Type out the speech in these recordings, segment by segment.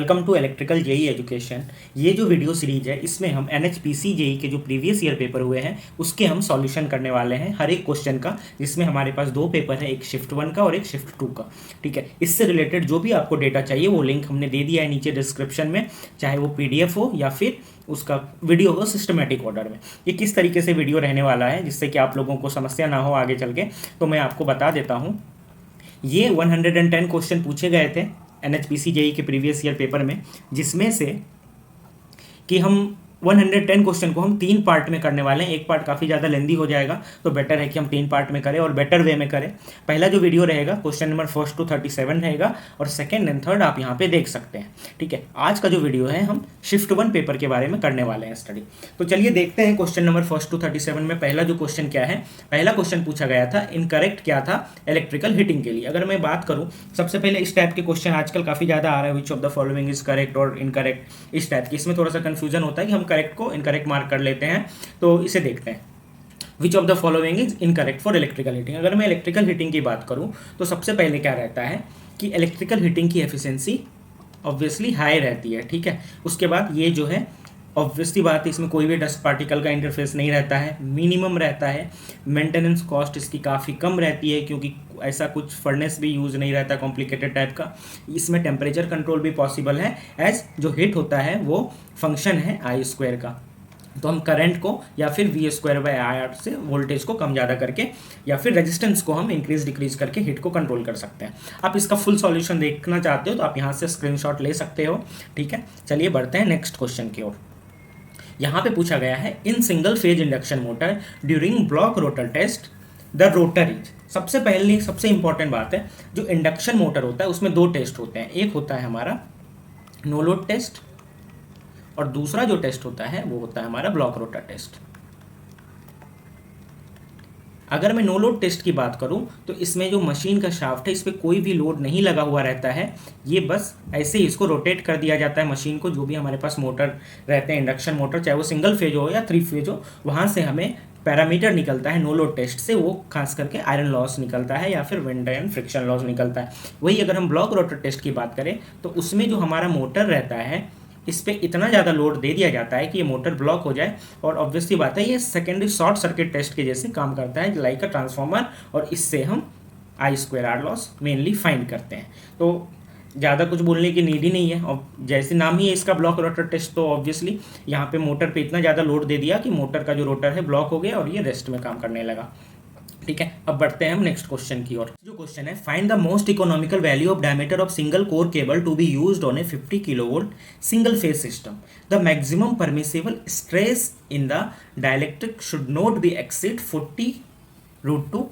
Welcome to electrical JE education. ये जो video series है इसमें हम एनएचपीसी जेई के जो प्रीवियस ईयर पेपर हुए हैं उसके हम सॉल्यूशन करने वाले हैं हर एक क्वेश्चन का, जिसमें हमारे पास दो पेपर है, एक शिफ्ट 1 का और एक शिफ्ट 2 का। ठीक है, इससे रिलेटेड जो भी आपको डेटा चाहिए वो लिंक हमने दे दिया है नीचे डिस्क्रिप्शन में, चाहे वो पीडीएफ हो या फिर उसका वीडियो हो सिस्टमेटिक ऑर्डर में। ये किस तरीके से वीडियो रहने वाला है जिससे कि आप लोगों को समस्या ना हो आगे चल के, तो मैं आपको बता देता हूँ। ये 110 क्वेश्चन पूछे गए थे एनएचपीसी जेई के प्रीवियस ईयर पेपर में, जिसमें से कि हम 110 क्वेश्चन को हम 3 पार्ट में करने वाले हैं। एक पार्ट काफ़ी ज़्यादा लेंदी हो जाएगा, तो बेटर है कि हम 3 पार्ट में करें और बेटर वे में करें। पहला जो वीडियो रहेगा क्वेश्चन नंबर 1 to 37 रहेगा और सेकंड एंड थर्ड आप यहाँ पे देख सकते हैं। ठीक है, आज का जो वीडियो है हम शिफ्ट 1 पेपर के बारे में करने वाले हैं स्टडी। तो चलिए देखते हैं क्वेश्चन नंबर 1 to 37 में पहला जो क्वेश्चन क्या है। पहला क्वेश्चन पूछा गया था इनकरेक्ट क्या था इलेक्ट्रिकल हीटिंग के लिए। अगर मैं बात करूँ, सबसे पहले इस टाइप के क्वेश्चन आजकल काफ़ी ज़्यादा आ रहा है, विच of the following is correct और इनकरेक्ट, इस टाइप की। इसमें थोड़ा सा कन्फ्यूजन होता है कि हम करेक्ट को इनकरेक्ट मार्क कर लेते हैं, तो इसे देखते हैं। Which of the following is incorrect for electrical heating. अगर मैं इलेक्ट्रिकल हीटिंग की बात करूं तो सबसे पहले क्या रहता है कि इलेक्ट्रिकल हीटिंग की एफिशिएंसी ऑब्वियसली हाई रहती है। ठीक है, उसके बाद ये जो है ऑब्वियसली बात है, इसमें कोई भी डस्ट पार्टिकल का इंटरफेस नहीं रहता है, मिनिमम रहता है। मेंटेनेंस कॉस्ट इसकी काफ़ी कम रहती है क्योंकि ऐसा कुछ फर्नेस भी यूज़ नहीं रहता कॉम्प्लिकेटेड टाइप का। इसमें टेम्परेचर कंट्रोल भी पॉसिबल है, एज जो हीट होता है वो फंक्शन है आई स्क्वायर का। तो हम करंट को या फिर वी स्क्वायर बाई आर से वोल्टेज को कम ज़्यादा करके या फिर रेजिस्टेंस को हम इंक्रीज डिक्रीज करके हीट को कंट्रोल कर सकते हैं। आप इसका फुल सॉल्यूशन देखना चाहते हो तो आप यहाँ से स्क्रीनशॉट ले सकते हो। ठीक है, चलिए बढ़ते हैं नेक्स्ट क्वेश्चन की ओर। यहाँ पे पूछा गया है in single phase induction motor during block rotor test the rotor is. सबसे पहले सबसे इंपॉर्टेंट बात है, जो इंडक्शन मोटर होता है उसमें दो टेस्ट होते हैं। एक होता है हमारा नो लोड टेस्ट और दूसरा जो टेस्ट होता है वो होता है हमारा ब्लॉक रोटर टेस्ट। अगर मैं नो लोड टेस्ट की बात करूं तो इसमें जो मशीन का शाफ्ट है इस पर कोई भी लोड नहीं लगा हुआ रहता है, ये बस ऐसे ही इसको रोटेट कर दिया जाता है मशीन को। जो भी हमारे पास मोटर रहते हैं इंडक्शन मोटर, चाहे वो सिंगल फेज हो या 3 फेज हो, वहाँ से हमें पैरामीटर निकलता है नो लोड टेस्ट से, वो खास करके आयरन लॉस निकलता है या फिर विंड एंड फ्रिक्शन लॉस निकलता है। वही अगर हम ब्लॉक रोटर टेस्ट की बात करें तो उसमें जो हमारा मोटर रहता है इस पर इतना ज़्यादा लोड दे दिया जाता है कि ये मोटर ब्लॉक हो जाए, और ऑब्वियसली बात है ये सेकेंडरी शॉर्ट सर्किट टेस्ट के जैसे काम करता है लाइक अ ट्रांसफार्मर, और इससे हम I square R loss mainly find करते हैं। तो ज़्यादा कुछ बोलने की नीड ही नहीं है, और जैसे नाम ही है इसका ब्लॉक रोटर टेस्ट, तो ऑब्वियसली यहाँ पे मोटर पे इतना ज़्यादा लोड दे दिया कि मोटर का जो रोटर है ब्लॉक हो गया और ये रेस्ट में काम करने लगा। ठीक है, अब बढ़ते हैं हम नेक्स्ट क्वेश्चन की ओर। जो क्वेश्चन है find the most economical value of diameter of single core cable to be used on a 50 kilovolt single phase system. The maximum permissible stress in the dielectric should not be exceed 40√2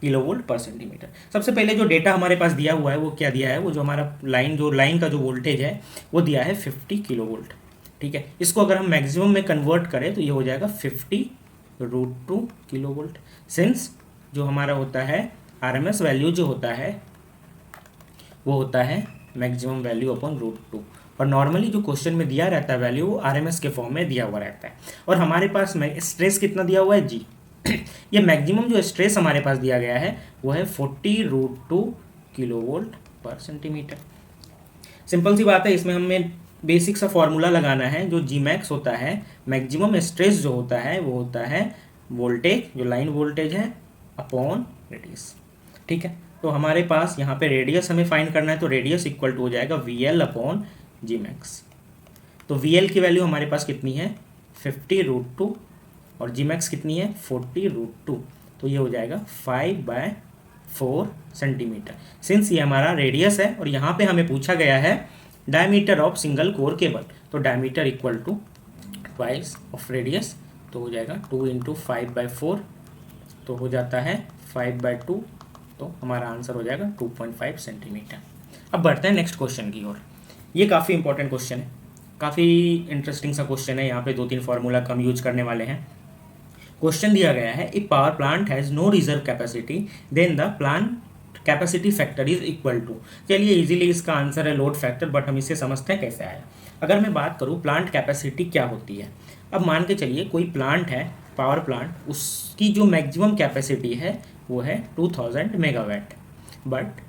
kilovolt per centimetre. सबसे पहले जो data हमारे पास दिया हुआ है वो क्या दिया है, वो जो हमारा लाइन का जो वोल्टेज है वो दिया है 50 किलोवोल्ट। ठीक है, इसको अगर हम मैक्सिमम में कन्वर्ट करें तो ये हो जाएगा 50√2 किलोवोल्ट। सिंस जो हमारा होता है आरएमएस वैल्यू जो होता है वो होता है मैक्सिमम वैल्यू अपॉन √2, और नॉर्मली जो क्वेश्चन में दिया रहता है वैल्यू वो आरएमएस के फॉर्म में दिया हुआ रहता है। और हमारे पास में स्ट्रेस कितना दिया हुआ है जी ये मैक्सिमम जो स्ट्रेस हमारे पास दिया गया है वो है 40√2 किलोवोल्ट पर सेंटीमीटर। सिंपल सी बात है, इसमें हमें बेसिक सा फॉर्मूला लगाना है। जो जी मैक्स होता है, मैक्सिमम स्ट्रेस जो होता है वो होता है वोल्टेज, जो लाइन वोल्टेज है अपॉन रेडियस। ठीक है, तो हमारे पास यहाँ पे रेडियस हमें फाइंड करना है, तो रेडियस इक्वल टू हो जाएगा VL अपॉन जी मैक्स। तो VL की वैल्यू हमारे पास कितनी है 50√2 और जी मैक्स कितनी है 40√2, तो ये हो जाएगा 5/4 सेंटीमीटर। सिंस ये हमारा रेडियस है और यहाँ पे हमें पूछा गया है diameter of single core cable, तो diameter equal to twice of radius, तो हो जाएगा 2 × 5/4, तो हो जाता है 5/2, तो हमारा आंसर हो जाएगा 2.5 सेंटीमीटर। अब बढ़ते हैं नेक्स्ट क्वेश्चन की ओर। ये काफ़ी इंपॉर्टेंट क्वेश्चन है, काफ़ी इंटरेस्टिंग सा क्वेश्चन है। यहाँ पे 2-3 फार्मूला कम यूज करने वाले हैं। क्वेश्चन दिया गया है if power plant has no reserve capacity then the plant capacity factor is equal to. चलिए इजीली इसका आंसर है लोड फैक्टर, बट हम इसे समझते हैं कैसे आया। अगर मैं बात करूँ प्लांट कैपेसिटी क्या होती है, अब मान के चलिए कोई प्लांट है पावर प्लांट, उसकी जो मैक्सिमम कैपेसिटी है वो है 2000 मेगावाट, बट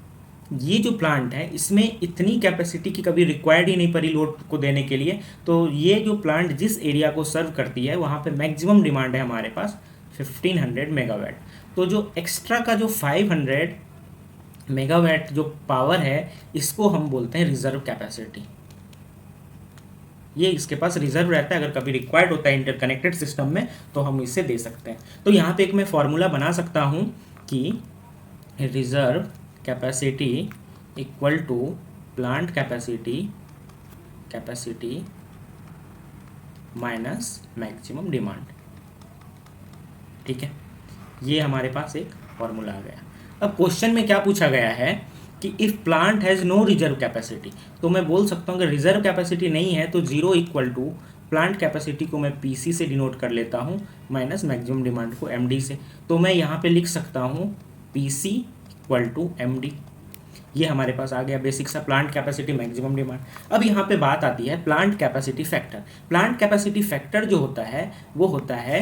ये जो प्लांट है इसमें इतनी कैपेसिटी की कभी रिक्वायर्ड ही नहीं पड़ी लोड को देने के लिए। तो ये जो प्लांट जिस एरिया को सर्व करती है वहाँ पे मैक्सिमम डिमांड है हमारे पास 1500 मेगावाट। तो जो एक्स्ट्रा का जो 500 मेगावाट जो पावर है इसको हम बोलते हैं रिजर्व कैपेसिटी। ये इसके पास रिजर्व रहता है, अगर कभी रिक्वायर्ड होता है इंटरकनेक्टेड सिस्टम में तो हम इसे दे सकते हैं। तो यहाँ पे एक मैं फॉर्मूला बना सकता हूँ कि reserve capacity equal to plant capacity minus maximum demand. ठीक है, ये हमारे पास एक फॉर्मूला आ गया। अब क्वेश्चन में क्या पूछा गया है कि if plant has no reserve capacity, तो मैं बोल सकता हूँ कि रिजर्व कैपेसिटी नहीं है तो zero equal to plant capacity को मैं पीसी से डिनोट कर लेता हूँ माइनस मैक्सिमम डिमांड को एमडी से। तो मैं यहाँ पे लिख सकता हूँ पीसी इक्वल टू एमडी। ये हमारे पास आ गया बेसिक सा प्लांट कैपेसिटी मैक्सिमम डिमांड। अब यहाँ पे बात आती है plant capacity factor. Plant capacity factor जो होता है वो होता है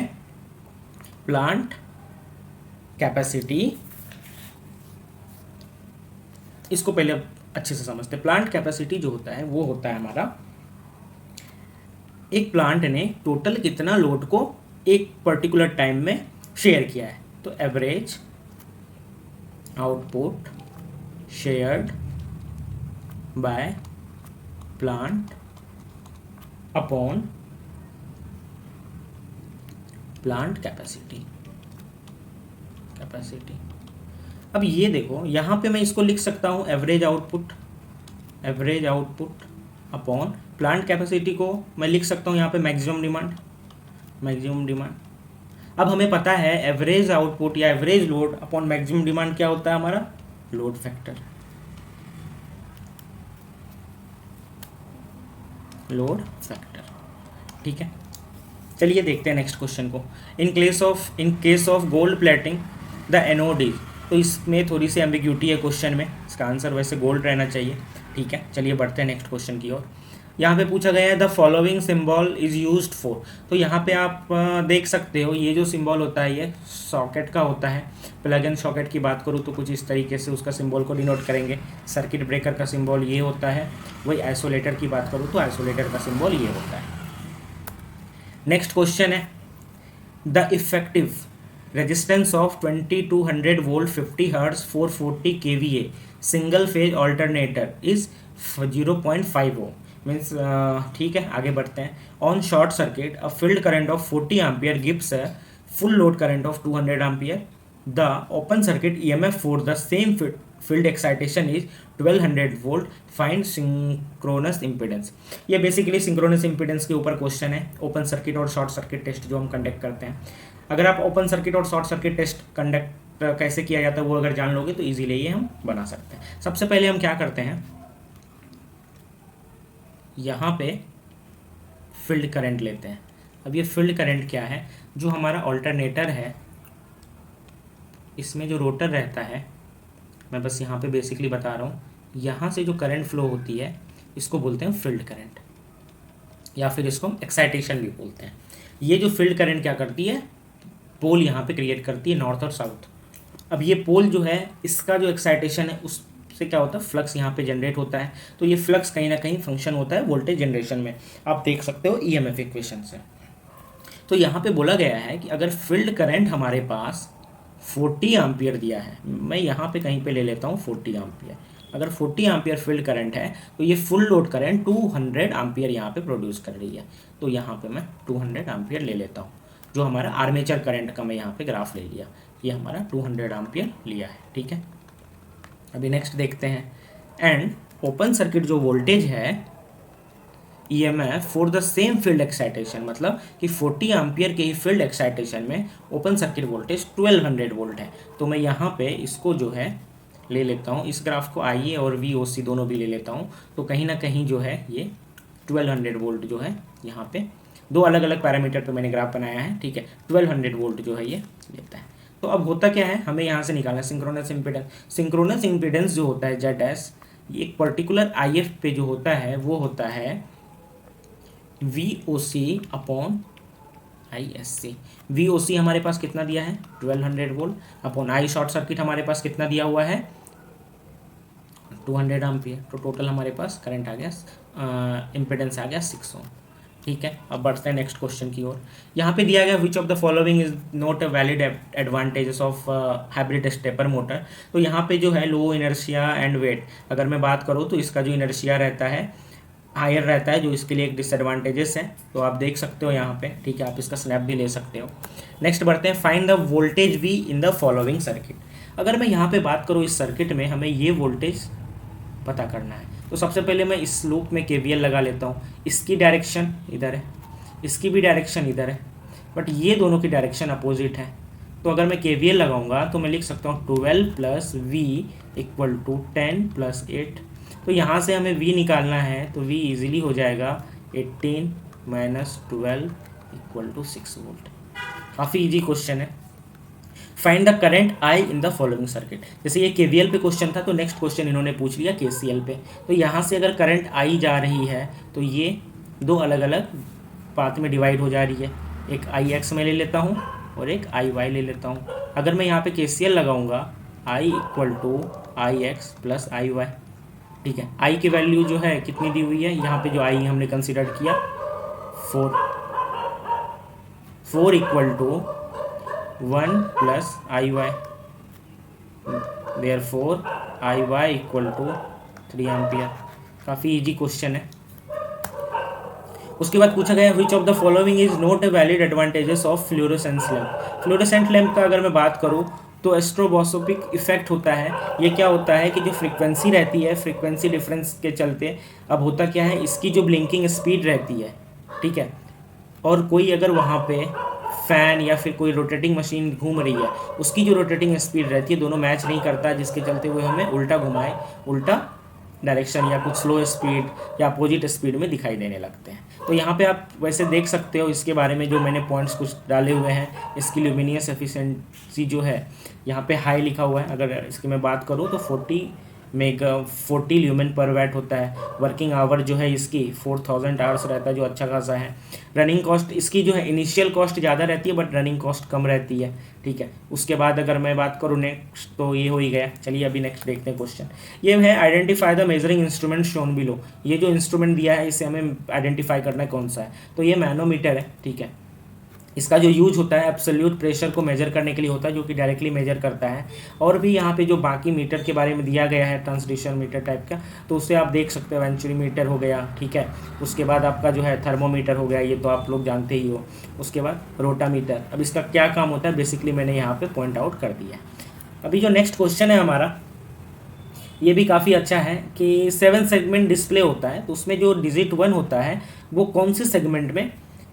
प्लांट कैपेसिटी, इसको पहले अच्छे से समझते हैं। प्लांट कैपेसिटी जो होता है वो होता है हमारा एक प्लांट ने टोटल कितना लोड को एक पर्टिकुलर टाइम में शेयर किया है। तो average output shared by plant upon plant capacity. अब ये देखो यहाँ पे मैं इसको लिख सकता हूँ average output upon plant capacity को मैं लिख सकता हूँ यहाँ पे मैक्सिमम डिमांड। अब हमें पता है एवरेज आउटपुट या average load upon maximum demand क्या होता है हमारा लोड फैक्टर। ठीक है, चलिए देखते हैं नेक्स्ट क्वेश्चन को। In case of gold plating the anode is, तो इसमें थोड़ी सी एम्बिग्यूटी है क्वेश्चन में, इसका आंसर वैसे गोल्ड रहना चाहिए। ठीक है, चलिए बढ़ते हैं नेक्स्ट क्वेश्चन की ओर। यहाँ पे पूछा गया है the following symbol is used for. तो यहाँ पे आप देख सकते हो ये जो सिंबल होता है ये सॉकेट का होता है। प्लग एंड सॉकेट की बात करूँ तो कुछ इस तरीके से उसका सिंबल को डिनोट करेंगे। सर्किट ब्रेकर का सिंबल ये होता है। वही आइसोलेटर की बात करूँ तो आइसोलेटर का सिंबल ये होता है। नेक्स्ट क्वेश्चन है the effective resistance of 2200 volt 50 hertz 440 kVA single phase alternator is 0.50 means. ठीक है, आगे बढ़ते हैं। On short circuit a field current of 40 ampere gives a full load current of 200 ampere. The open circuit EMF for the same field excitation is 1200 volt. Find synchronous impedance. ये basically synchronous impedance के ऊपर question है। Open circuit और short circuit test जो हम conduct करते हैं, अगर आप ओपन सर्किट और शॉर्ट सर्किट टेस्ट कंडक्ट कैसे किया जाता है वो अगर जान लोगे तो इजीली ये हम बना सकते हैं। सबसे पहले हम क्या करते हैं, यहाँ पे फील्ड करंट लेते हैं। अब ये फील्ड करंट क्या है, जो हमारा ऑल्टरनेटर है इसमें जो रोटर रहता है, मैं बस यहाँ पे बेसिकली बता रहा हूँ, यहाँ से जो करंट फ्लो होती है इसको बोलते हैं फील्ड करंट, या फिर इसको हम एक्साइटेशन भी बोलते हैं। ये जो फील्ड करंट क्या करती है, पोल यहाँ पे क्रिएट करती है नॉर्थ और साउथ। अब ये पोल जो है इसका जो एक्साइटेशन है उससे क्या होता है, फ्लक्स यहाँ पे जनरेट होता है। तो ये फ्लक्स कहीं ना कहीं फंक्शन होता है वोल्टेज जनरेशन में, आप देख सकते हो EMF इक्वेशन से। तो यहाँ पे बोला गया है कि अगर फील्ड करंट हमारे पास 40 एम्पियर दिया है, मैं यहाँ पे कहीं पे ले लेता हूँ 40 एम्पियर। अगर 40 एम्पियर फील्ड करंट है तो ये फुल लोड करंट 200 एम्पियर यहाँ पे प्रोड्यूस कर रही है। तो यहाँ पे मैं 200 एम्पियर ले लेता हूँ, जो हमारा आर्मेचर करंट का मैं यहाँ पे ग्राफ ले लिया, ये हमारा 200 एम्पियर लिया है। ठीक है, अभी नेक्स्ट देखते हैं। एंड ओपन सर्किट जो वोल्टेज है EMF for the same field excitation, मतलब कि 40 एम्पियर के ही फील्ड एक्साइटेशन में ओपन सर्किट वोल्टेज 1200 वोल्ट है। तो मैं यहाँ पे इसको जो है ले लेता हूँ, इस ग्राफ को IA और VOC दोनों भी ले लेता हूँ। तो कहीं ना कहीं जो है ये 1200 वोल्ट जो है यहाँ पे दो अलग अलग पैरामीटर पे मैंने ग्राफ बनाया है। ठीक है, 1200 वोल्ट जो है ये लेता है। तो अब होता क्या है, हमें यहाँ से निकालना सिंक्रोनस इम्पीडेंस। सिंक्रोनस इम्पीडेंस जो होता है ZS, ये एक पर्टिकुलर IF पे जो होता है वो होता है VOC अपॉन ISC। VOC हमारे पास कितना दिया है 1200 volt upon I short circuit हमारे पास कितना दिया हुआ है 200 एम्पियर। तो टोटल हमारे पास करंट आ गया, इम्पिडेंस आ गया 6 ओम। ठीक है, अब बढ़ते हैं नेक्स्ट क्वेश्चन की ओर। यहाँ पे दिया गया विच of the following is not a valid advantages of hybrid stepper motor. तो यहाँ पे जो है लो इनर्शिया एंड वेट, अगर मैं बात करूँ तो इसका जो इनर्शिया रहता है हायर रहता है, जो इसके लिए एक डिसएडवांटेजेस है। तो आप देख सकते हो यहाँ पे, ठीक है, आप इसका स्नैप भी ले सकते हो। नेक्स्ट बढ़ते हैं, find the voltage V in the following circuit. अगर मैं यहाँ पे बात करूँ इस सर्किट में हमें ये वोल्टेज पता करना है, तो सबसे पहले मैं इस लूप में KVL लगा लेता हूँ। इसकी डायरेक्शन इधर है, इसकी भी डायरेक्शन इधर है, बट ये दोनों की डायरेक्शन अपोजिट है। तो अगर मैं KVL लगाऊंगा तो मैं लिख सकता हूँ 12 + V = 10 + 8। तो यहाँ से हमें V निकालना है, तो V इजीली हो जाएगा 18 - 12 = 6 वोल्ट। काफ़ी इजी क्वेश्चन है। Find the current I in the following circuit. जैसे ये KVL पे क्वेश्चन था, तो नेक्स्ट क्वेश्चन इन्होंने पूछ लिया KCL पे। तो यहाँ से अगर करंट I जा रही है तो ये दो अलग अलग पाथ में डिवाइड हो जा रही है, एक IX में ले लेता हूँ और एक IY ले लेता हूँ। अगर मैं यहाँ पे KCL लगाऊंगा I = IX + IY। ठीक है, I की वैल्यू जो है कितनी दी हुई है, यहाँ पे जो I हमने कंसिडर किया 4 = 1 + IY, therefore IY = 3 एम्पियर। काफ़ी इजी क्वेश्चन है। उसके बाद पूछा गया विच of the following is not a valid advantages of fluorescence lamp. Fluorescent lamp का अगर मैं बात करूँ तो एस्ट्रोबॉस्कोपिक इफेक्ट होता है। ये क्या होता है कि जो फ्रीक्वेंसी रहती है, फ्रीक्वेंसी डिफरेंस के चलते अब होता क्या है, इसकी जो ब्लिंकिंग स्पीड रहती है, ठीक है, और कोई अगर वहाँ पे फ़ैन या फिर कोई रोटेटिंग मशीन घूम रही है, उसकी जो रोटेटिंग स्पीड रहती है दोनों मैच नहीं करता, जिसके चलते हुए हमें उल्टा घुमाए, उल्टा डायरेक्शन या कुछ स्लो स्पीड या अपोजिट स्पीड में दिखाई देने लगते हैं। तो यहाँ पे आप वैसे देख सकते हो इसके बारे में जो मैंने पॉइंट्स कुछ डाले हुए हैं। इसकी ल्यूमिनियस एफिशिएंसी जो है यहाँ पे हाई लिखा हुआ है। अगर इसकी मैं बात करूँ तो 40 ल्यूमेन पर वैट होता है। वर्किंग आवर जो है इसकी 4000 आवर्स रहता है, जो अच्छा खासा है। रनिंग कॉस्ट इसकी जो है इनिशियल कॉस्ट ज़्यादा रहती है बट रनिंग कॉस्ट कम रहती है, ठीक है। उसके बाद अगर मैं बात करूँ नेक्स्ट, तो ये हो ही गया। चलिए अभी नेक्स्ट देखते हैं क्वेश्चन। ये है identify the measuring instrument shown below. ये जो इंस्ट्रूमेंट दिया है इसे हमें आइडेंटिफाई करना है कौन सा है। तो ये मैनोमीटर है, ठीक है। इसका जो यूज होता है एब्सोल्यूट प्रेशर को मेजर करने के लिए होता है, जो कि डायरेक्टली मेजर करता है। और भी यहाँ पे जो बाकी मीटर के बारे में दिया गया है ट्रांसड्यूसर मीटर टाइप का, तो उससे आप देख सकते हो वेंचुरी मीटर हो गया, ठीक है। उसके बाद आपका जो है थर्मोमीटर हो गया, ये तो आप लोग जानते ही हो। उसके बाद रोटामीटर। अब इसका क्या काम होता है बेसिकली मैंने यहाँ पे पॉइंट आउट कर दिया। अभी जो नेक्स्ट क्वेश्चन है हमारा, ये भी काफ़ी अच्छा है कि 7 सेगमेंट डिस्प्ले होता है, तो उसमें जो डिजिट 1 होता है वो कौन से सेगमेंट में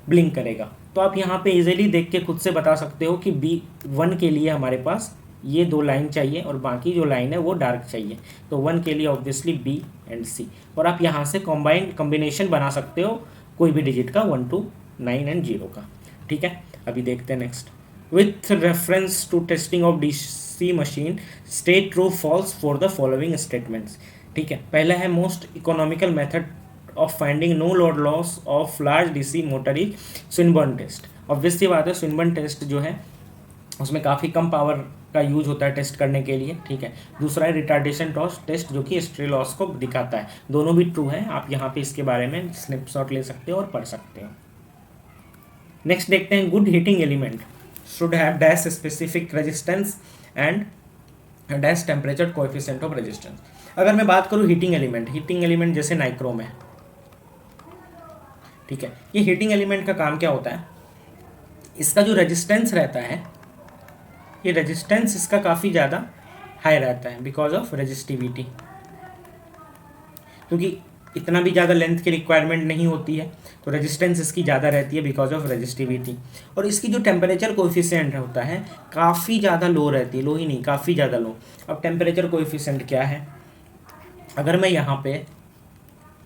ब्लिंक करेगा। तो आप यहाँ पे इजीली देख के खुद से बता सकते हो कि B1 के लिए हमारे पास ये 2 लाइन चाहिए और बाकी जो लाइन है वो डार्क चाहिए। तो 1 के लिए ऑब्वियसली B एंड C, और आप यहाँ से कॉम्बिनेशन बना सकते हो कोई भी डिजिट का, 1 to 9 एंड 0 का, ठीक है। अभी देखते हैं next. With reference to testing of DC machine state true false for the following statements, ठीक है। पहला है most economical method of finding no load loss of large DC motor is Swinburne test. Obviously बात है, Swinburne test जो है उसमें काफ़ी कम पावर का यूज होता है टेस्ट करने के लिए, ठीक है। दूसरा है रिटार्डेशन टेस्ट, जो कि स्ट्रे लॉस को दिखाता है। दोनों भी ट्रू है, आप यहाँ पे इसके बारे में स्नैपशॉट ले सकते हो और पढ़ सकते हो। नेक्स्ट देखते हैं, good heating element should have dash specific resistance and dash temperature coefficient of resistance. अगर मैं बात करूँ हीटिंग एलिमेंट जैसे नाइक्रोम है, ठीक है। ये हीटिंग एलिमेंट का काम क्या होता है, इसका जो रेजिस्टेंस रहता है, ये रेजिस्टेंस इसका काफ़ी ज़्यादा हाई रहता है बिकॉज ऑफ रेजिस्टिविटी, क्योंकि इतना भी ज़्यादा लेंथ की रिक्वायरमेंट नहीं होती है, तो रेजिस्टेंस इसकी ज़्यादा रहती है बिकॉज ऑफ रेजिस्टिविटी। और इसकी जो टेम्परेचर कोएफिशिएंट होता है काफ़ी ज़्यादा लो रहती है, लो ही नहीं काफ़ी ज़्यादा लो। अब टेम्परेचर कोएफिशिएंट क्या है, अगर मैं यहाँ पे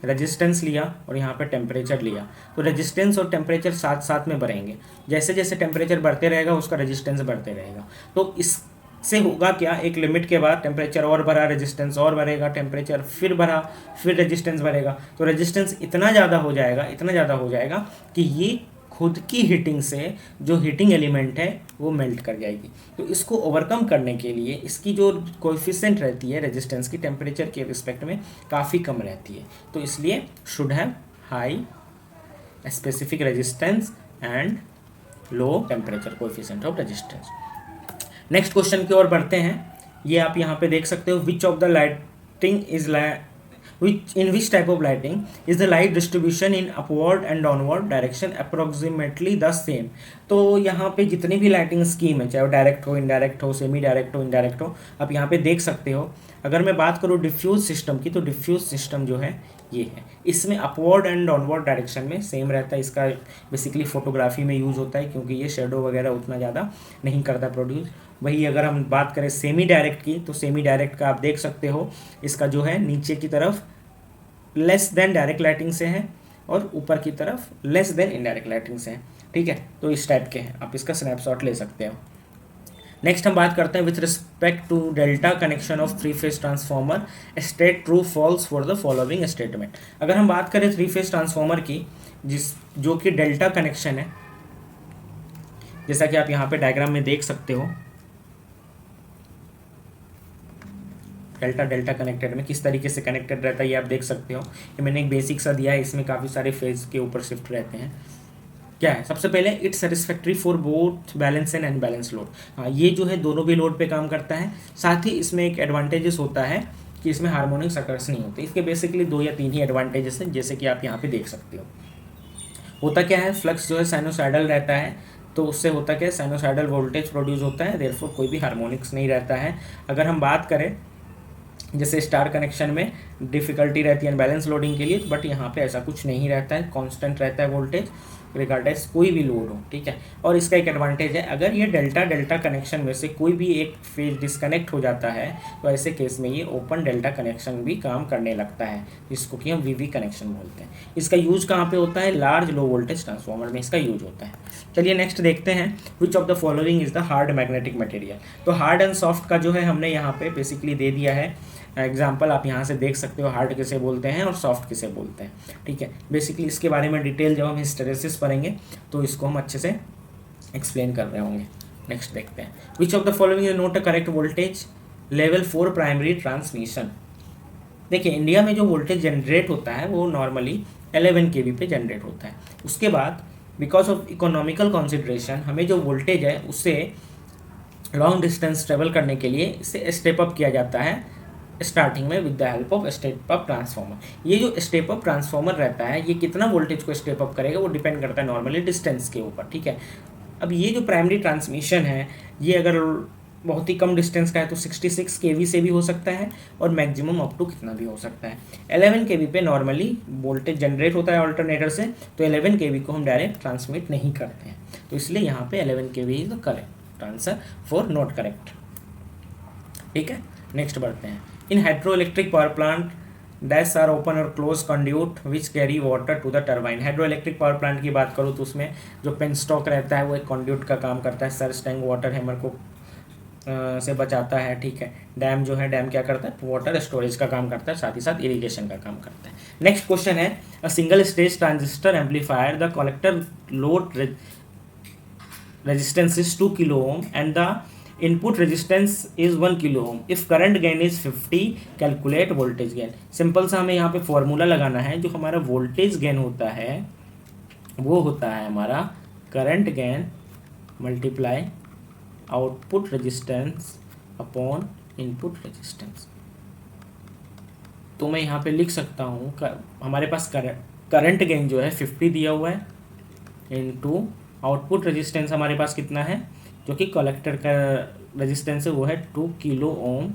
रेजिस्टेंस लिया और यहाँ पे टेम्परेचर लिया, तो रेजिस्टेंस और टेम्परेचर साथ साथ में बढ़ेंगे। जैसे जैसे टेम्परेचर बढ़ते रहेगा उसका रेजिस्टेंस बढ़ते रहेगा। तो इससे होगा क्या, एक लिमिट के बाद टेम्परेचर और बढ़ा, रेजिस्टेंस और बढ़ेगा, टेम्परेचर फिर बढ़ा, फिर रेजिस्टेंस बढ़ेगा। तो रेजिस्टेंस इतना ज़्यादा हो जाएगा कि ये खुद की हीटिंग से जो हीटिंग एलिमेंट है वो मेल्ट कर जाएगी। तो इसको ओवरकम करने के लिए इसकी जो कोएफिशिएंट रहती है रेजिस्टेंस की टेम्परेचर के रिस्पेक्ट में काफ़ी कम रहती है, तो इसलिए should have high specific resistance and low temperature coefficient of resistance. Next question की ओर बढ़ते हैं। ये आप यहाँ पे देख सकते हो, विच of the lighting is in which type of lighting is the light distribution in upward and downward direction approximately the same। तो यहाँ पे जितनी भी लाइटिंग स्कीम है, चाहे वो डायरेक्ट हो, इनडायरेक्ट हो, सेमी डायरेक्ट हो, इनडायरेक्ट हो, आप यहाँ पे देख सकते हो। अगर मैं बात करूँ डिफ्यूज सिस्टम की, तो डिफ्यूज सिस्टम जो है ये है, इसमें अपवर्ड एंड डाउनवर्ड डायरेक्शन में सेम रहता है। इसका बेसिकली फोटोग्राफी में यूज़ होता है क्योंकि ये शेडो वगैरह उतना ज़्यादा नहीं करता प्रोड्यूस। वही अगर हम बात करें सेमी डायरेक्ट की, तो सेमी डायरेक्ट का आप देख सकते हो, इसका जो है नीचे की तरफ लेस देन डायरेक्ट लाइटिंग से है और ऊपर की तरफ लेस देन इनडायरेक्ट लाइटिंग से है। ठीक है, तो इस टाइप के हैं, आप इसका स्नैपशॉट ले सकते हो। नेक्स्ट हम बात करते हैं with respect to delta connection of three phase transformer state true false for the following statement. अगर हम बात करें थ्री फेज ट्रांसफॉर्मर की, जो कि डेल्टा कनेक्शन है, जैसा कि आप यहाँ पे डायग्राम में देख सकते हो, डेल्टा डेल्टा कनेक्टेड में किस तरीके से कनेक्टेड रहता है ये आप देख सकते हो। ये मैंने एक बेसिक सा दिया है, इसमें काफ़ी सारे फेज के ऊपर शिफ्ट रहते हैं। क्या है, सबसे पहले it's satisfactory for both balance and unbalance load. हाँ, ये जो है दोनों भी लोड पे काम करता है। साथ ही इसमें एक एडवांटेजेस होता है कि इसमें हार्मोनिक सकर्स नहीं होते। इसके बेसिकली 2 या 3 ही एडवांटेजेस हैं, जैसे कि आप यहाँ पे देख सकते हो। होता क्या है, फ्लक्स जो है साइनोसाइडल रहता है, तो उससे होता क्या है, साइनोसाइडल वोल्टेज प्रोड्यूस होता है, देयरफॉर कोई भी हार्मोनिक्स नहीं रहता है। अगर हम बात करें जैसे स्टार कनेक्शन में डिफ़िकल्टी रहती है अनबैलेंस लोडिंग के लिए, बट यहाँ पे ऐसा कुछ नहीं रहता है, कांस्टेंट रहता है वोल्टेज रिगार्डलेस कोई भी लोड हो। ठीक है, और इसका एक एडवांटेज है, अगर ये डेल्टा डेल्टा कनेक्शन में से कोई भी एक फेज डिस्कनेक्ट हो जाता है तो ऐसे केस में ये ओपन डेल्टा कनेक्शन भी काम करने लगता है, जिसको कि हम वीवी कनेक्शन बोलते हैं। इसका यूज कहाँ पे होता है, लार्ज लो वोल्टेज ट्रांसफॉर्मर में इसका यूज होता है। चलिए नेक्स्ट देखते हैं, which of the following is the hard magnetic material. तो हार्ड एंड सॉफ्ट का जो है हमने यहाँ पे बेसिकली दे दिया है एग्जाम्पल, आप यहाँ से देख सकते हो हार्ड किसे बोलते हैं और सॉफ्ट किसे बोलते हैं। ठीक है, बेसिकली इसके बारे में डिटेल जब हम हिस्टेरेसिस पढ़ेंगे तो इसको हम अच्छे से एक्सप्लेन कर रहे होंगे। नेक्स्ट देखते हैं, which of the following is not a correct voltage level for primary transmission. देखिए, इंडिया में जो वोल्टेज जनरेट होता है वो नॉर्मली 11 kV पे जनरेट होता है। उसके बाद बिकॉज ऑफ इकोनॉमिकल कंसिडरेशन हमें जो वोल्टेज है उससे लॉन्ग डिस्टेंस ट्रेवल करने के लिए इसे स्टेप अप किया जाता है स्टार्टिंग में with the help of step up transformer. ये जो स्टेप अप ट्रांसफॉर्मर रहता है ये कितना वोल्टेज को स्टेप अप करेगा वो डिपेंड करता है नॉर्मली डिस्टेंस के ऊपर। ठीक है, अब ये जो प्राइमरी ट्रांसमिशन है ये अगर बहुत ही कम डिस्टेंस का है तो 66 kV से भी हो सकता है और मैक्सिमम अप टू कितना भी हो सकता है। 11 kV पे नॉर्मली वोल्टेज जनरेट होता है अल्टरनेटर से, तो 11 kV को हम डायरेक्ट ट्रांसमिट नहीं करते हैं, तो इसलिए यहाँ पे 11 kV is the correct answer for not correct. ठीक है, नेक्स्ट बढ़ते हैं। In hydroelectric power plant dash are open और close conduit which carry water to the turbine. Hydroelectric power plant की बात करूँ तो उसमें जो पेन स्टॉक रहता है वो एक कंड्यूट का काम करता है, सर्च टैंक वाटर हैमर को से बचाता है। ठीक है, डैम जो है, डैम क्या करता है, वाटर स्टोरेज का काम करता है, साथ ही साथ इरिगेशन का काम करता है। नेक्स्ट क्वेश्चन है, a single stage transistor amplifier the collector load resistance is 2 kilo ohm and the input resistance is 1 kilo ohm. If current gain is 50, calculate voltage gain. Simple सा हमें यहाँ पे फॉर्मूला लगाना है, जो हमारा वोल्टेज गेन होता है वो होता है हमारा current gain multiply output resistance upon input resistance. तो मैं यहाँ पे लिख सकता हूँ हमारे पास करंट गेन जो है 50 दिया हुआ है, इनटू आउटपुट रेजिस्टेंस हमारे पास कितना है, जो कि कलेक्टर का रेजिस्टेंस है वो है 2 kilo ohm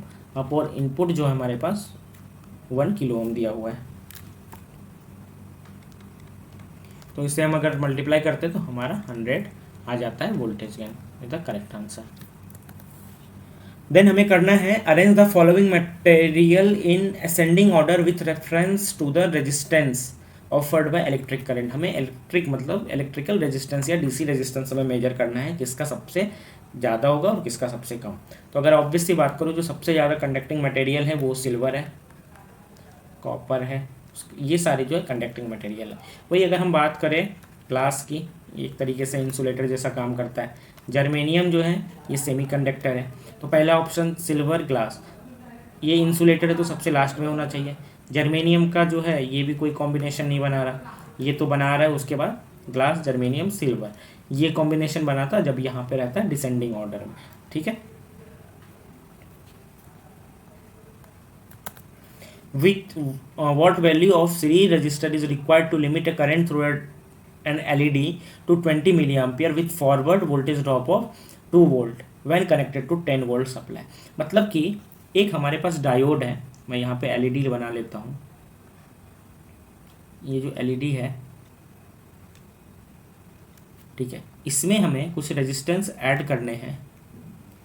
और इनपुट जो है हमारे पास 1 kilo ohm दिया हुआ है। तो इसे हम अगर मल्टीप्लाई करते तो हमारा 100 आ जाता है voltage gain, is the correct answer. Then हमें करना है, arrange the following material in ascending order with reference to the resistance offered by electric current. हमें इलेक्ट्रिक मतलब इलेक्ट्रिकल रेजिस्टेंस या डीसी रेजिस्टेंस हमें मेजर करना है, किसका सबसे ज़्यादा होगा और किसका सबसे कम। तो अगर ऑब्वियसली बात करूँ, जो सबसे ज़्यादा कंडक्टिंग मटेरियल है वो सिल्वर है, कॉपर है, ये सारी जो है कंडक्टिंग मटेरियल है। वही अगर हम बात करें ग्लास की एक तरीके से इंसुलेटर जैसा काम करता है। जर्मेनियम जो है ये सेमीकंडक्टर है। तो पहला ऑप्शन सिल्वर ग्लास, ये इंसुलेटर है तो सबसे लास्ट में होना चाहिए। जर्मेनियम का जो है ये भी कोई कॉम्बिनेशन नहीं बना रहा, ये तो बना रहा है उसके बाद ग्लास जर्मेनियम सिल्वर, ये कॉम्बिनेशन बना था जब यहाँ पे रहता है डिसेंडिंग ऑर्डर में। ठीक है, with what value of series resistor is required to limit a current through an LED to 20 milliampere with forward voltage drop of 2 volt when connected to 10 volt supply। मतलब कि एक हमारे पास डायोड है, मैं यहाँ पे LED बना लेता हूँ। ये जो LED है, ठीक है, इसमें हमें कुछ रेजिस्टेंस ऐड करने हैं।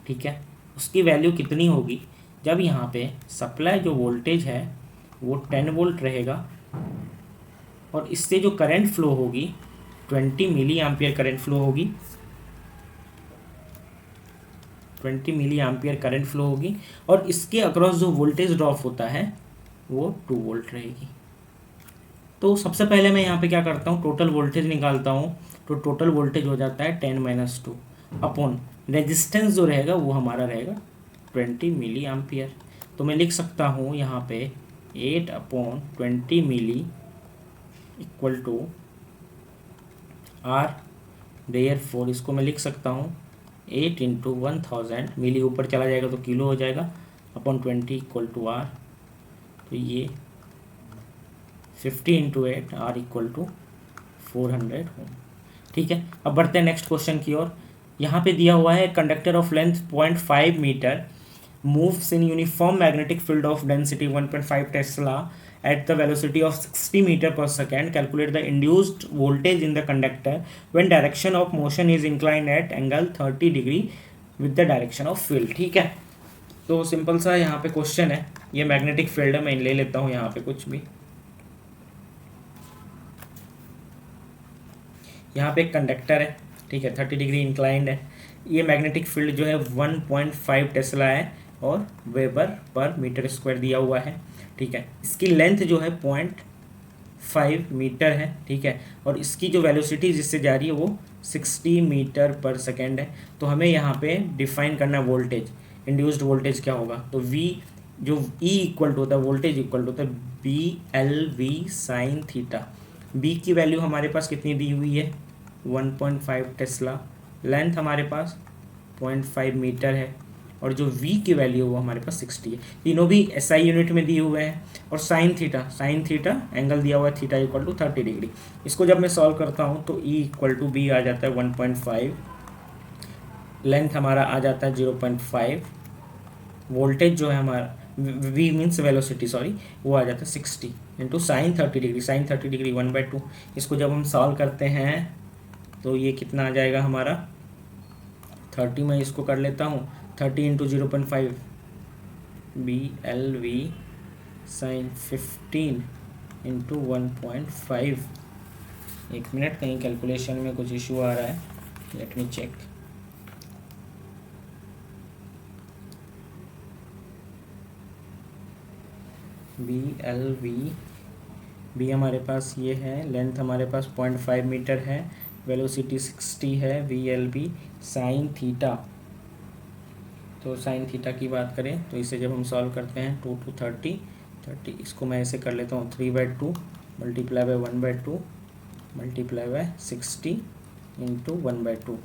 ठीक है, उसकी वैल्यू कितनी होगी, जब यहाँ पे सप्लाई जो वोल्टेज है वो 10 वोल्ट रहेगा और इससे जो करंट फ्लो होगी 20 मिली एम्पियर करंट फ्लो होगी, 20 मिली एम्पियर करंट फ्लो होगी और इसके अक्रॉस जो वोल्टेज ड्रॉप होता है वो 2 वोल्ट रहेगी। तो सबसे पहले मैं यहाँ पे क्या करता हूँ, टोटल वोल्टेज निकालता हूँ। तो टोटल वोल्टेज हो जाता है 10 - 2 अपॉन रेजिस्टेंस जो रहेगा वो हमारा रहेगा 20 मिली एम्पियर। तो मैं लिख सकता हूँ यहाँ पे 8/20 मिली इक्वल टू R। देयरफॉर इसको मैं लिख सकता हूँ 8 × 1000, मिली ऊपर चला जाएगा तो किलो हो जाएगा, अपॉन 20 इक्वल टू R। तो ये 50 × 8 R इक्वल टू 400 ओम। ठीक है, अब बढ़ते हैं नेक्स्ट क्वेश्चन की ओर। यहाँ पे दिया हुआ है conductor of length 0.5 metre moves in uniform magnetic field of density 1.5 Tesla at the velocity of 60 meter per second. Calculate the induced voltage in the conductor when direction of motion is inclined at angle 30 degree with the direction of field। ठीक है, तो simple सा यहाँ पे question है, ये magnetic field है, मैं ले लेता हूँ यहाँ पे कुछ भी। यहाँ पे एक कंडक्टर है, ठीक है, 30 डिग्री इंक्लाइंड है। ये मैग्नेटिक फील्ड जो है 1.5 टेस्ला है और वेबर पर मीटर स्क्वायर दिया हुआ है। ठीक है, इसकी लेंथ जो है 0.5 मीटर है। ठीक है, और इसकी जो वेलोसिटी जिससे जा रही है वो 60 मीटर पर सेकेंड है। तो हमें यहाँ पे डिफाइन करना है वोल्टेज, इंड्यूस्ड वोल्टेज क्या होगा। तो V जो E इक्वल टू होता है वोल्टेज इक्वल टू होता है BLV साइन थीटा। B की वैल्यू हमारे पास कितनी दी हुई है 1.5 टेस्ला, लेंथ हमारे पास 0.5 मीटर है और जो V की वैल्यू वो हमारे पास 60 है। तीनों भी SI यूनिट में दिए हुए हैं। और साइन थीटा एंगल दिया हुआ है थीटा इक्वल टू 30 डिग्री। इसको जब मैं सॉल्व करता हूँ तो E इक्वल टू B आ जाता है 1.5, लेंथ हमारा आ जाता है 0.5, वोल्टेज जो है हमारा V मीन्स वेलोसिटी सॉरी, वो आ जाता है 60 into sine 30 degree. Sine 30 degree 1/2। इसको जब हम सॉल्व करते हैं तो ये कितना आ जाएगा हमारा 30, मैं इसको कर लेता हूँ 30 × 0.5 BLV साइन 15 × 1.5। एक मिनट, कहीं कैलकुलेशन में कुछ इशू आ रहा है, let me check. BLV B हमारे पास ये है, लेंथ हमारे पास 0.5 मीटर है, वेलोसिटी 60 है, VLB साइन थीटा। तो साइन थीटा की बात करें तो इसे जब हम सॉल्व करते हैं 2 × 30, इसको मैं ऐसे कर लेता हूँ 3/2 multiply by 1/2 multiply by 60 into 1/2।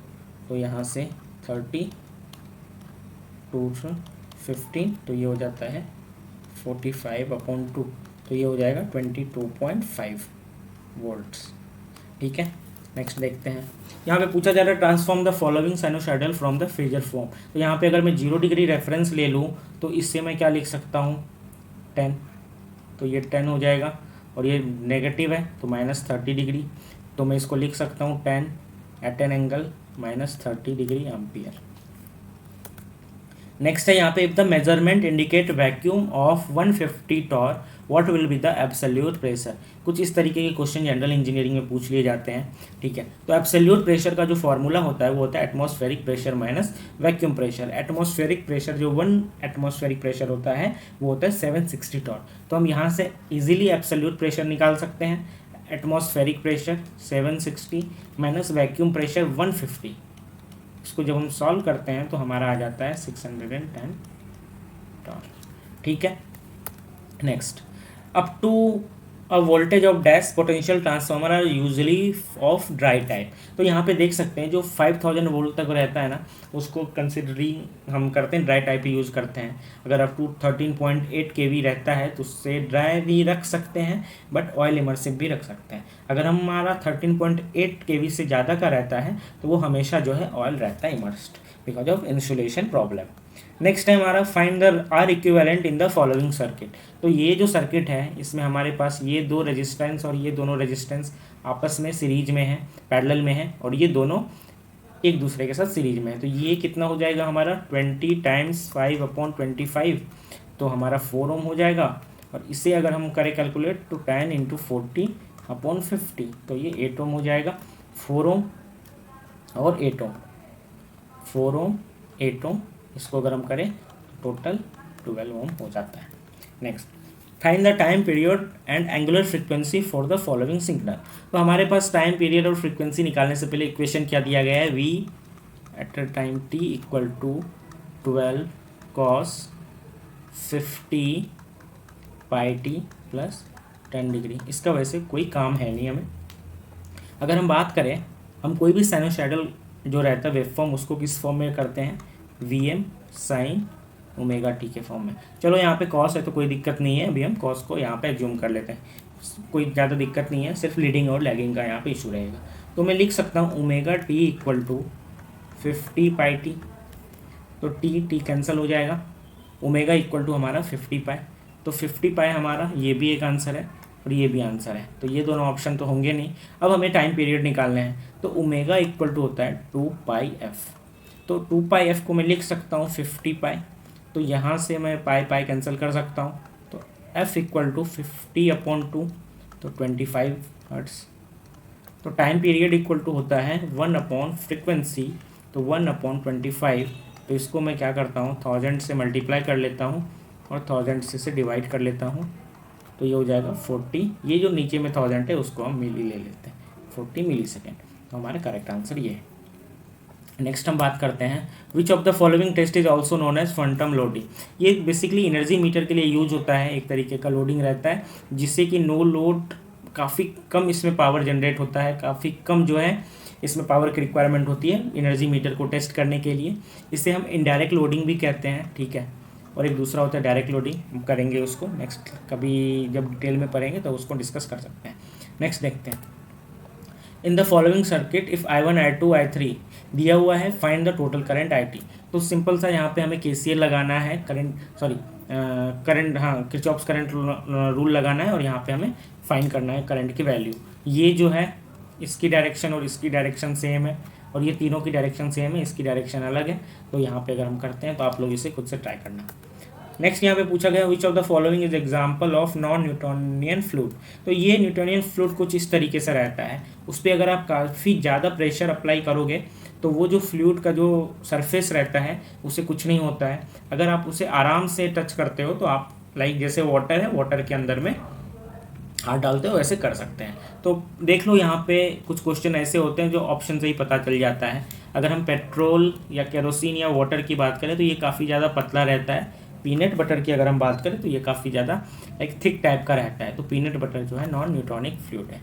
तो यहाँ से 30 2 15, तो ये हो जाता है 45/2। तो ये हो जाएगा 22.5 वोल्ट्स। ठीक है, नेक्स्ट देखते हैं। यहाँ पे पूछा जा रहा है transform the following sinusoidal from the phasor form. तो यहाँ पे अगर मैं 0 डिग्री रेफरेंस ले लूँ तो इससे मैं क्या लिख सकता हूँ 10, तो ये 10 हो जाएगा। और ये नेगेटिव है तो -30 डिग्री, तो मैं इसको लिख सकता हूँ 10 at an angle -30 degree ampere. Next है यहाँ पे, if the measurement indicate vacuum of 150 torr what will be the absolute pressure. कुछ इस तरीके के क्वेश्चन जनरल इंजीनियरिंग में पूछ लिए जाते हैं। ठीक है, तो एब्सोल्यूट प्रेशर का जो फॉर्मूला होता है वो होता है atmospheric pressure minus vacuum pressure. Atmospheric pressure जो 1 एटमॉस्फेरिक प्रेशर होता है वो होता है 760 टॉर। तो हम यहाँ से इजीली एब्सोल्यूट प्रेशर निकाल सकते हैं। Atmospheric pressure 760 minus vacuum pressure 150, इसको जब हम सॉल्व करते हैं तो हमारा आ जाता है 610 टॉर्क। ठीक है, next, up to a voltage of dash potential transformer are usually of dry type. तो यहाँ पे देख सकते हैं जो 5000 वोल्ट तक रहता है ना, उसको कंसिडरिंग हम करते हैं ड्राई टाइप ही यूज़ करते हैं। अगर अप टू 13.8 kV रहता है तो उससे ड्राई भी रख सकते हैं, बट ऑयल इमर्सिव भी रख सकते हैं। अगर हमारा 13.8 kV से ज़्यादा का रहता है तो वो हमेशा जो है ऑयल रहता है immersed because of insulation problem. Next है हमारा find the R equivalent in the following circuit. तो ये जो सर्किट है इसमें हमारे पास ये दो रेजिस्टेंस और ये दोनों रेजिस्टेंस आपस में सीरीज में है, पैरेलल में है, और ये दोनों एक दूसरे के साथ सीरीज में है। तो ये कितना हो जाएगा हमारा 20 टाइम्स 5/25, तो हमारा 4 ओम हो जाएगा। और इसे अगर हम करें कैलकुलेट तो 10 × 40/50, तो ये 8 ओम हो जाएगा। 4 ओम और 8 ओम, 4 ओम 8 ओम, इसको अगर हम करें तो टोटल 12 ओम हो जाता है। Next, find the time period and angular frequency for the following signal. तो हमारे पास टाइम पीरियड और फ्रीक्वेंसी निकालने से पहले इक्वेशन क्या दिया गया है, v at a time t equal to 12 cos 50 πt plus 10 degree. इसका वैसे कोई काम है नहीं हमें। अगर हम बात करें, हम कोई भी साइनोसॉइडल जो रहता है वेवफॉर्म उसको किस फॉर्म में करते हैं, Vm sin ओमेगा टी के फॉर्म में। चलो यहाँ पे कॉस है तो कोई दिक्कत नहीं है, अभी हम कॉस को यहाँ पे एज्यूम कर लेते हैं, कोई ज़्यादा दिक्कत नहीं है, सिर्फ लीडिंग और लैगिंग का यहाँ पे इशू रहेगा। तो मैं लिख सकता हूँ omega T equal to 50 πt, तो टी कैंसिल हो जाएगा, ओमेगा इक्वल टू हमारा 50 π, तो 50 π हमारा ये भी एक आंसर है और ये भी आंसर है, तो ये दोनों ऑप्शन तो होंगे नहीं। अब हमें टाइम पीरियड निकालने हैं, तो ओमेगा इक्वल टू होता है 2πf, तो 2πf को मैं लिख सकता हूँ 50 π, तो यहाँ से मैं पाई कैंसिल कर सकता हूँ, तो f इक्वल टू 50/2, तो 25 हर्ट्स। तो टाइम पीरियड इक्वल टू होता है 1/फ्रीक्वेंसी, तो 1/25, तो इसको मैं क्या करता हूँ 1000 से मल्टीप्लाई कर लेता हूँ और 1000 से इसे डिवाइड कर लेता हूँ, तो ये हो जाएगा 40। ये जो नीचे में 1000 है उसको हम मिली ले लेते हैं, 40 मिली सेकेंड, तो हमारा करेक्ट आंसर ये है। नेक्स्ट हम बात करते हैं which of the following test is also known as phantom loading. ये बेसिकली एनर्जी मीटर के लिए यूज होता है, एक तरीके का लोडिंग रहता है जिससे कि नो लोड, काफ़ी कम इसमें पावर जनरेट होता है, काफ़ी कम जो है इसमें पावर की रिक्वायरमेंट होती है एनर्जी मीटर को टेस्ट करने के लिए। इसे हम इनडायरेक्ट लोडिंग भी कहते हैं, ठीक है। और एक दूसरा होता है डायरेक्ट लोडिंग, हम करेंगे उसको नेक्स्ट, कभी जब डिटेल में पढ़ेंगे तो उसको डिस्कस कर सकते हैं। नेक्स्ट देखते हैं, इन the following circuit if I1 I2 I3 दिया हुआ है, find the total current IT। तो सिंपल सा यहाँ पे हमें KCL लगाना है, करंट किरचॉफ्स करंट रूल लगाना है, और यहाँ पे हमें फाइंड करना है करंट की वैल्यू। ये जो है इसकी डायरेक्शन और इसकी डायरेक्शन सेम है, और ये तीनों की डायरेक्शन सेम है, इसकी डायरेक्शन अलग है। तो यहाँ पे अगर हम करते हैं तो आप लोग इसे खुद से ट्राई करना। नेक्स्ट यहाँ पे पूछा गया विच of the following is example of non Newtonian fluid. तो ये न्यूटोनियन फ्लूइड कुछ इस तरीके से रहता है, उस पर अगर आप काफ़ी ज़्यादा प्रेशर अप्लाई करोगे तो वो जो फ्लूइड का जो सरफेस रहता है उसे कुछ नहीं होता है। अगर आप उसे आराम से टच करते हो तो आप लाइक जैसे वाटर है, वाटर के अंदर में हाथ डालते हो वैसे कर सकते हैं। तो देख लो यहाँ पे कुछ क्वेश्चन ऐसे होते हैं जो ऑप्शन से ही पता चल जाता है। अगर हम पेट्रोल या केरोसिन या वाटर की बात करें तो ये काफ़ी ज़्यादा पतला रहता है। पीनट बटर की अगर हम बात करें तो ये काफ़ी ज़्यादा एक थिक टाइप का रहता है, तो पीनट बटर जो है नॉन न्यूट्रॉनिक फ्लूइड है।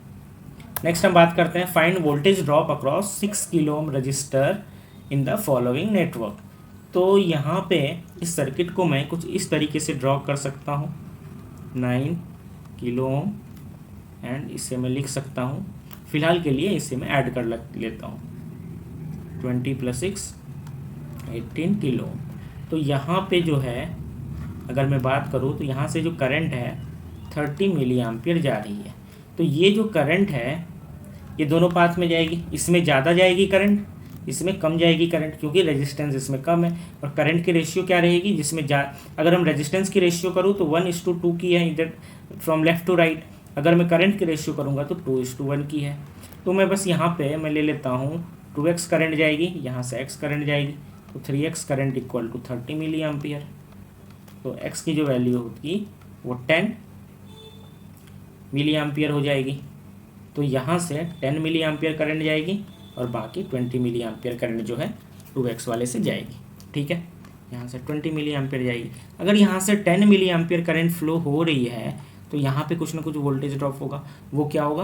नेक्स्ट हम बात करते हैं find voltage drop across 6 kilo ohm resistor in the following network. तो यहाँ पे इस सर्किट को मैं कुछ इस तरीके से ड्रॉ कर सकता हूँ, 9 किलो ओम, एंड इसे मैं लिख सकता हूँ, फिलहाल के लिए इसे मैं ऐड कर लेता हूँ, 20 + 6 18 किलो ओम। तो यहाँ पे जो है अगर मैं बात करूँ तो यहाँ से जो करंट है 30 मिली एम्पियर जा रही है। तो ये जो करंट है ये दोनों पाथ में जाएगी, इसमें ज़्यादा जाएगी करंट, इसमें कम जाएगी करंट, क्योंकि रेजिस्टेंस इसमें कम है। और करंट की रेशियो क्या रहेगी, जिसमें अगर हम रेजिस्टेंस की रेशियो करूँ तो 1:2 की है इधर फ्रॉम लेफ्ट टू राइट, अगर मैं करंट की रेशियो करूँगा तो 2:1 की है। तो मैं बस यहाँ पे मैं ले लेता हूँ 2x करंट जाएगी, यहाँ से x करंट जाएगी, तो 3x current equal to 30 milli ampere. तो x की जो वैल्यू होगी वो 10 मिली एम्पियर हो जाएगी। तो यहाँ से 10 मिली एम्पियर करंट जाएगी और बाकी 20 मिली एम्पियर करंट जो है 2x वाले से जाएगी। ठीक है, यहाँ से 20 मिली एम्पियर जाएगी। अगर यहाँ से 10 मिली एम्पियर करंट फ्लो हो रही है तो यहाँ पे कुछ ना कुछ वोल्टेज ड्रॉप होगा, वो क्या होगा,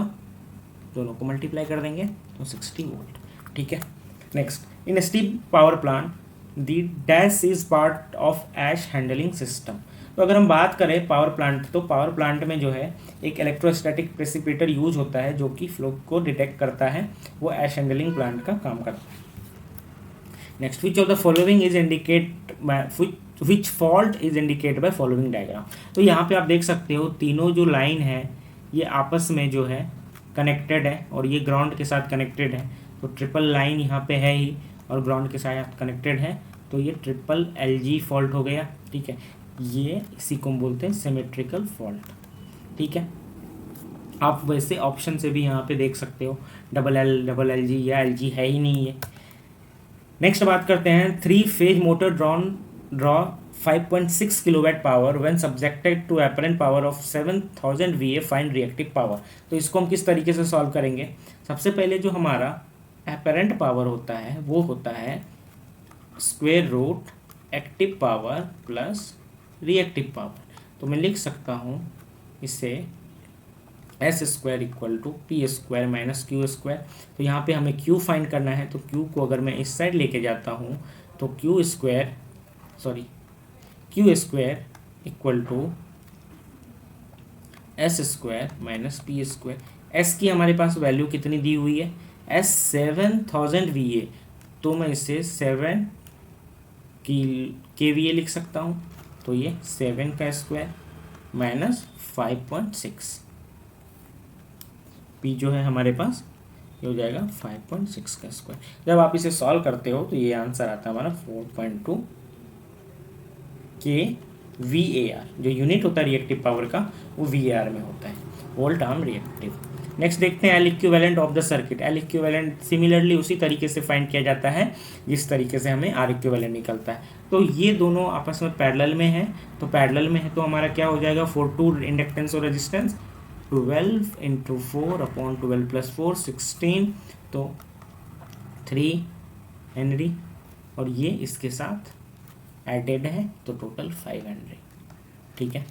दोनों को मल्टीप्लाई कर देंगे तो 60 वोल्ट। ठीक है, next, in steam power plant the dash is part of ash handling system. तो अगर हम बात करें पावर प्लांट, तो पावर प्लांट में जो है एक इलेक्ट्रोस्टैटिक प्रेसिपिटेटर यूज होता है जो कि फ्लो को डिटेक्ट करता है, वो एश हैंडलिंग प्लांट का काम करता है। Next, which of the following is indicate which fault is indicate by following diagram. तो यहाँ पे आप देख सकते हो तीनों जो लाइन है ये आपस में जो है कनेक्टेड है और ये ग्राउंड के साथ कनेक्टेड है, तो ट्रिपल लाइन यहाँ पे है ही और ग्राउंड के साथ कनेक्टेड है, तो ये ट्रिपल LG फॉल्ट हो गया। ठीक है, ये इसी को हम बोलते हैं सिमेट्रिकल फॉल्ट। ठीक है, आप वैसे ऑप्शन से भी यहाँ पे देख सकते हो डबल LG या LG है ही नहीं है। नेक्स्ट बात करते हैं, 3 phase motor draw 5.6 kilowatt power when subjected to apparent power of 7000 VA find reactive power. तो इसको हम किस तरीके से सॉल्व करेंगे, सबसे पहले जो हमारा अपरेंट पावर होता है वो होता है square root active power plus reactive power. तो मैं लिख सकता हूँ इसे S square equal to P square minus Q square. तो यहाँ पे हमें Q फाइंड करना है, तो Q को अगर मैं इस साइड लेके जाता हूँ तो Q square equal to S square minus P square. S की हमारे पास वैल्यू कितनी दी हुई है, S 7000 VA, तो मैं इसे 7 kVA लिख सकता हूँ, तो ये 7 का स्क्वायर माइनस 5.6, P जो है हमारे पास ये हो जाएगा 5.6 का स्क्वायर। जब आप इसे सॉल्व करते हो तो ये आंसर आता है हमारा 4.2 kVAR। जो यूनिट होता है रिएक्टिव पावर का वो VAR में होता है, वोल्ट आर्म रिएक्टिव। नेक्स्ट देखते हैं L equivalent of the circuit. L equivalent similarly उसी तरीके से फाइंड किया जाता है जिस तरीके से हमें आर इक्विवेलेंट निकलता है। तो ये दोनों आपस में पैरेलल में है, तो पैरेलल में है तो हमारा क्या हो जाएगा, 4 इंडक्टेंस और रेजिस्टेंस 12 × 4 अपॉन 12 + 4 16, तो 3 हेनरी और ये इसके साथ एडेड है तो टोटल 5 हेनरी। ठीक है,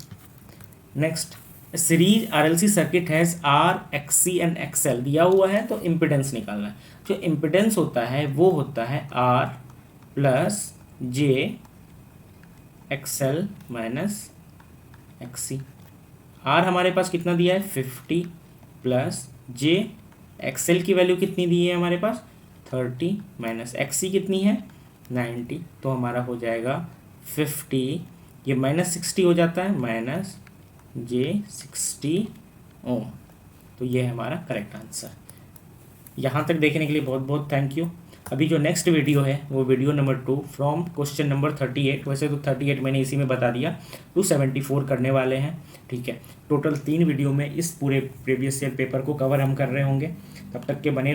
next, series RLC circuit has R, XC and XL दिया हुआ है तो इम्पिडेंस निकालना है। जो इम्पिडेंस होता है वो होता है R plus J XL minus XC। R हमारे पास कितना दिया है 50 प्लस J XL की वैल्यू कितनी दी है हमारे पास 30 माइनस XC कितनी है 90, तो हमारा हो जाएगा 50, ये माइनस 60 हो जाता है माइनस J60 ओम। तो ये है हमारा करेक्ट आंसर। यहाँ तक देखने के लिए बहुत बहुत थैंक यू। अभी जो नेक्स्ट वीडियो है वो video number 2 from question number 38, वैसे तो 38 मैंने इसी में बता दिया, 274 करने वाले हैं। ठीक है, टोटल 3 वीडियो में इस पूरे प्रीवियस ईयर पेपर को कवर हम कर रहे होंगे। तब तक के बने